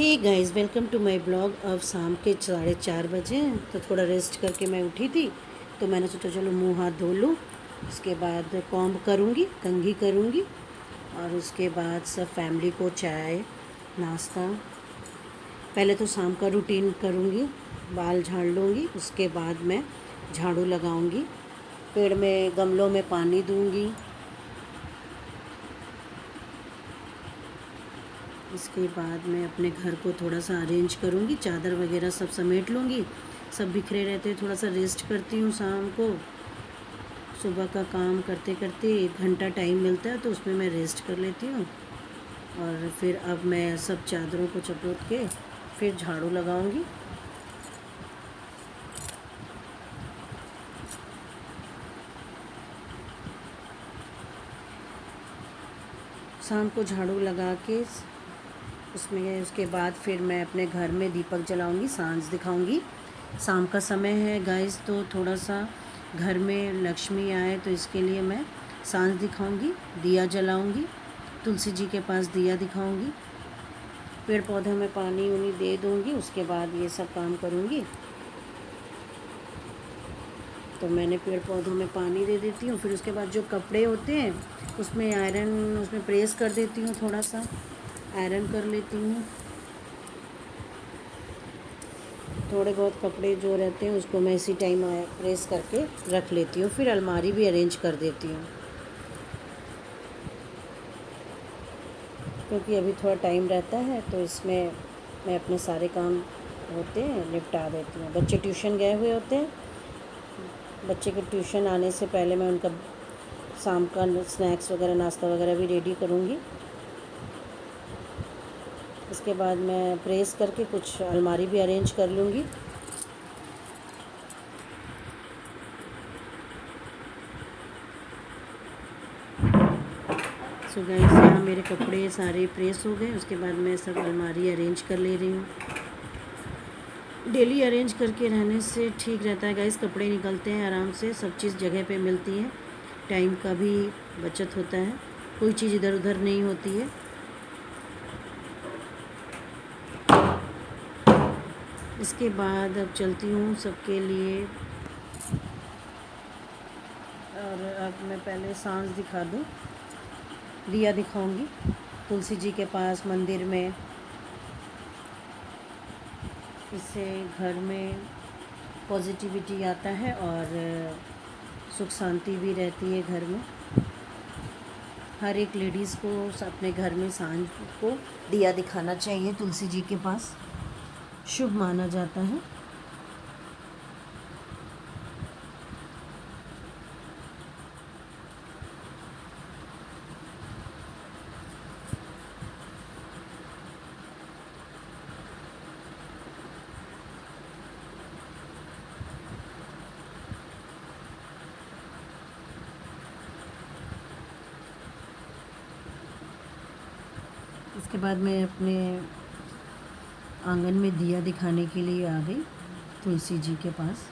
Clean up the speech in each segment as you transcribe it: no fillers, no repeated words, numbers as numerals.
Hey guys, welcome to my blog. अब शाम के 4:30 बजे हैं, तो थोड़ा रेस्ट करके मैं उठी थी, तो मैंने सोचा चलो मुंह हाथ धो लूँ। उसके बाद कॉम्ब करूँगी, कंघी करूँगी, और उसके बाद सब फैमिली को चाय नाश्ता। पहले तो शाम का रूटीन करूँगी, बाल झाड़ लूँगी, उसके बाद मैं झाड़ू लगाऊँगी, पेड़ में गमलों में पानी दूँगी। इसके बाद मैं अपने घर को थोड़ा सा अरेंज करूँगी, चादर वगैरह सब समेट लूँगी। सब बिखरे रहते हैं, थोड़ा सा रेस्ट करती हूँ शाम को। सुबह का काम करते करते 1 घंटा टाइम मिलता है, तो उसमें मैं रेस्ट कर लेती हूँ। और फिर अब मैं सब चादरों को चपोत के फिर झाड़ू लगाऊँगी। शाम को झाड़ू लगा के उसके बाद फिर मैं अपने घर में दीपक जलाऊंगी, सांझ दिखाऊंगी। शाम का समय है गाइस, तो थोड़ा सा घर में लक्ष्मी आए, तो इसके लिए मैं सांझ दिखाऊंगी, दिया जलाऊंगी, तुलसी जी के पास दिया दिखाऊंगी, पेड़ पौधों में पानी उनी दे दूंगी। उसके बाद ये सब काम करूंगी। तो मैंने पेड़ पौधों में पानी दे देती हूँ। फिर उसके बाद जो कपड़े होते हैं उसमें प्रेस कर देती हूँ, थोड़ा सा आयरन कर लेती हूँ। थोड़े बहुत कपड़े जो रहते हैं उसको मैं इसी टाइम प्रेस करके रख लेती हूँ। फिर अलमारी भी अरेंज कर देती हूँ, क्योंकि अभी थोड़ा टाइम रहता है, तो इसमें मैं अपने सारे काम होते हैं निपटा देती हूँ। बच्चे ट्यूशन गए हुए होते हैं, बच्चे के ट्यूशन आने से पहले मैं उनका शाम का स्नैक्स वगैरह, नाश्ता वगैरह भी रेडी करूँगी। इसके बाद मैं प्रेस करके कुछ अलमारी भी अरेंज कर लूँगी। सो गाइस, यहाँ मेरे कपड़े सारे प्रेस हो गए। उसके बाद मैं सब अलमारी अरेंज कर ले रही हूँ। डेली अरेंज करके रहने से ठीक रहता है गाइस, कपड़े निकलते हैं आराम से, सब चीज़ जगह पे मिलती है, टाइम का भी बचत होता है, कोई चीज़ इधर उधर नहीं होती है। इसके बाद अब चलती हूँ सबके लिए, और अब मैं पहले सांझ दिखा दूँ, दिया दिखाऊंगी तुलसी जी के पास मंदिर में। इससे घर में पॉजिटिविटी आता है और सुख शांति भी रहती है घर में। हर एक लेडीज़ को अपने घर में सांझ को दिया दिखाना चाहिए तुलसी जी के पास, शुभ माना जाता है। इसके बाद मैं अपने आंगन में दिया दिखाने के लिए आ गई तुलसी जी के पास।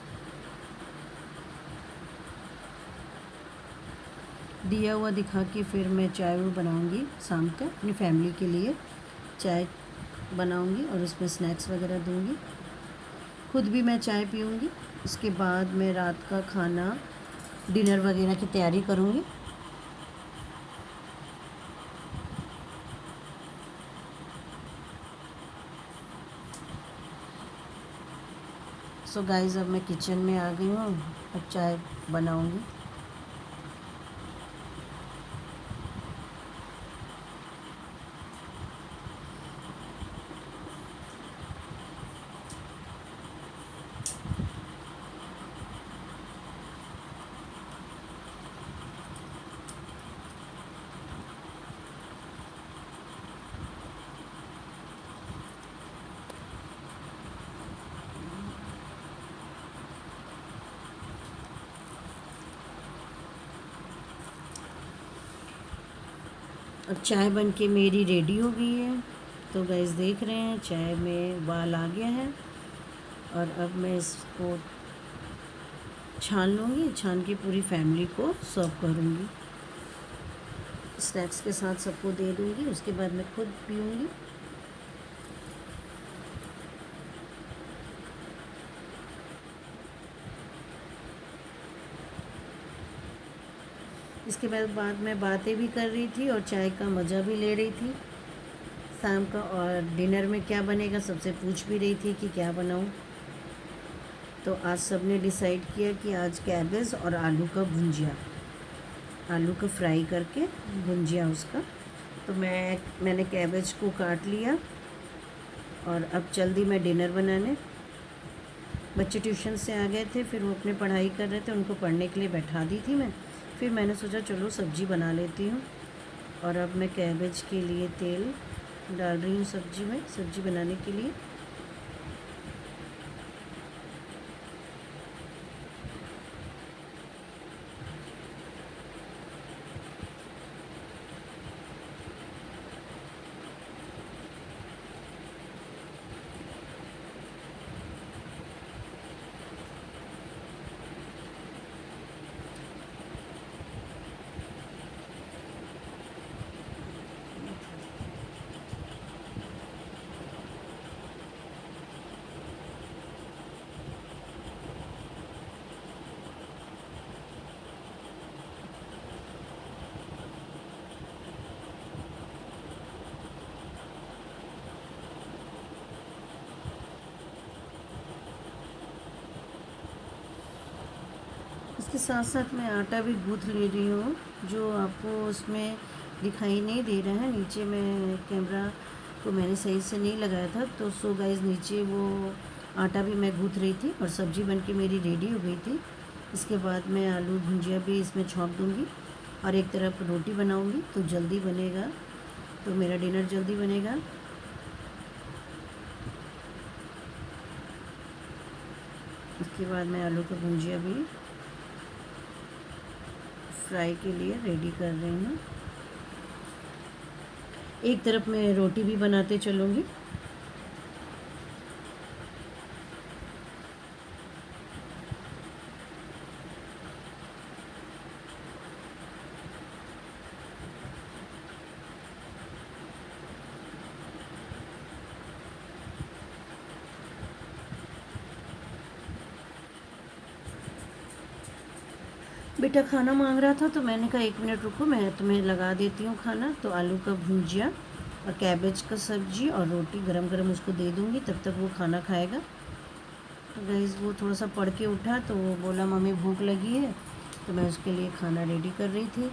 दिया हुआ दिखा के फिर मैं चाय बनाऊंगी शाम का, अपनी फैमिली के लिए चाय बनाऊंगी और उसमें स्नैक्स वगैरह दूंगी। खुद भी मैं चाय पीऊंगी। उसके बाद मैं रात का खाना, डिनर वगैरह की तैयारी करूंगी। सो गाइस, अब मैं किचन में आ गई हूँ, अब चाय बनाऊंगी। अब चाय बन के मेरी रेडी हो गई है। तो गाइस देख रहे हैं, चाय में उबाल आ गया है, और अब मैं इसको छान लूँगी। छान के पूरी फैमिली को सर्व करूँगी, स्नैक्स के साथ सबको दे दूँगी। उसके बाद मैं खुद पीऊँगी। इसके बाद मैं बातें भी कर रही थी और चाय का मज़ा भी ले रही थी शाम का। और डिनर में क्या बनेगा सबसे पूछ भी रही थी कि क्या बनाऊं। तो आज सब ने डिसाइड किया कि आज कैबेज और आलू का भुंजिया, आलू को फ्राई करके भुंजिया उसका। तो मैंने कैबेज को काट लिया और अब चल दी मैं डिनर बनाने। बच्चे ट्यूशन से आ गए थे, फिर वो अपने पढ़ाई कर रहे थे, उनको पढ़ने के लिए बैठा दी थी मैं। फिर मैंने सोचा चलो सब्ज़ी बना लेती हूँ। और अब मैं कैबेज के लिए तेल डाल रही हूँ सब्ज़ी बनाने के लिए। इसके साथ साथ मैं आटा भी गूँथ ले रही हूँ, जो आपको उसमें दिखाई नहीं दे रहा है। नीचे मैं कैमरा को मैंने सही से नहीं लगाया था, तो सो गाइस नीचे वो आटा भी मैं गूँथ रही थी और सब्ज़ी बनके मेरी रेडी हो गई थी। इसके बाद मैं आलू भुंजिया भी इसमें छौंक दूँगी और एक तरफ रोटी बनाऊँगी, तो जल्दी बनेगा, तो मेरा डिनर जल्दी बनेगा। इसके बाद मैं आलू का भुंजिया भी फ्राई के लिए रेडी कर रही हूँ। एक तरफ मैं रोटी भी बनाते चलूँगी। बेटा खाना मांग रहा था, तो मैंने कहा 1 मिनट रुको, मैं तुम्हें लगा देती हूँ खाना। तो आलू का भुंजिया और कैबेज का सब्ज़ी और रोटी गरम गरम उसको दे दूँगी, तब तक वो खाना खाएगा। तो गाइस वो थोड़ा सा पढ़ के उठा, तो वो बोला मम्मी भूख लगी है, तो मैं उसके लिए खाना रेडी कर रही थी।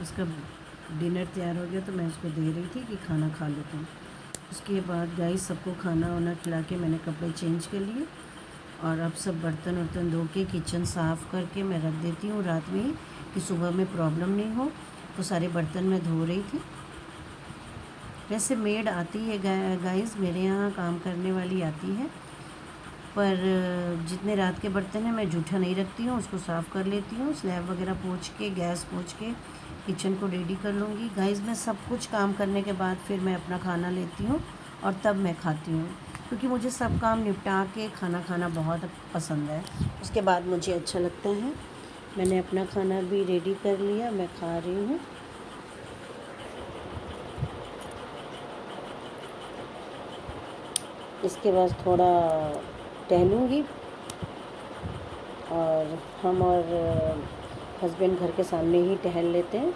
उसका डिनर तैयार हो गया, तो मैं उसको दे रही थी कि खाना खा लो तुम। उसके बाद गाइस सबको खाना वाना खिला के मैंने कपड़े चेंज कर लिए और अब सब बर्तन वर्तन धो के किचन साफ़ करके मैं रख देती हूँ रात में ही, कि सुबह में प्रॉब्लम नहीं हो। तो सारे बर्तन मैं धो रही थी। वैसे मेड आती है गाइस, मेरे यहाँ काम करने वाली आती है, पर जितने रात के बर्तन हैं मैं जूठा नहीं रखती हूँ, उसको साफ़ कर लेती हूँ, स्लैब वगैरह पोंछ के, गैस पोंछ के किचन को रेडी कर लूँगी। गाइस मैं सब कुछ काम करने के बाद फिर मैं अपना खाना लेती हूँ और तब मैं खाती हूँ, क्योंकि मुझे सब काम निपटा के खाना खाना बहुत पसंद है। उसके बाद मुझे अच्छा लगता है। मैंने अपना खाना भी रेडी कर लिया, मैं खा रही हूँ। इसके बाद थोड़ा टहलूँगी और हम और हस्बैंड घर के सामने ही टहल लेते हैं।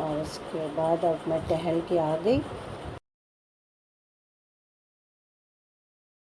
और उसके बाद अब मैं टहल के आ गई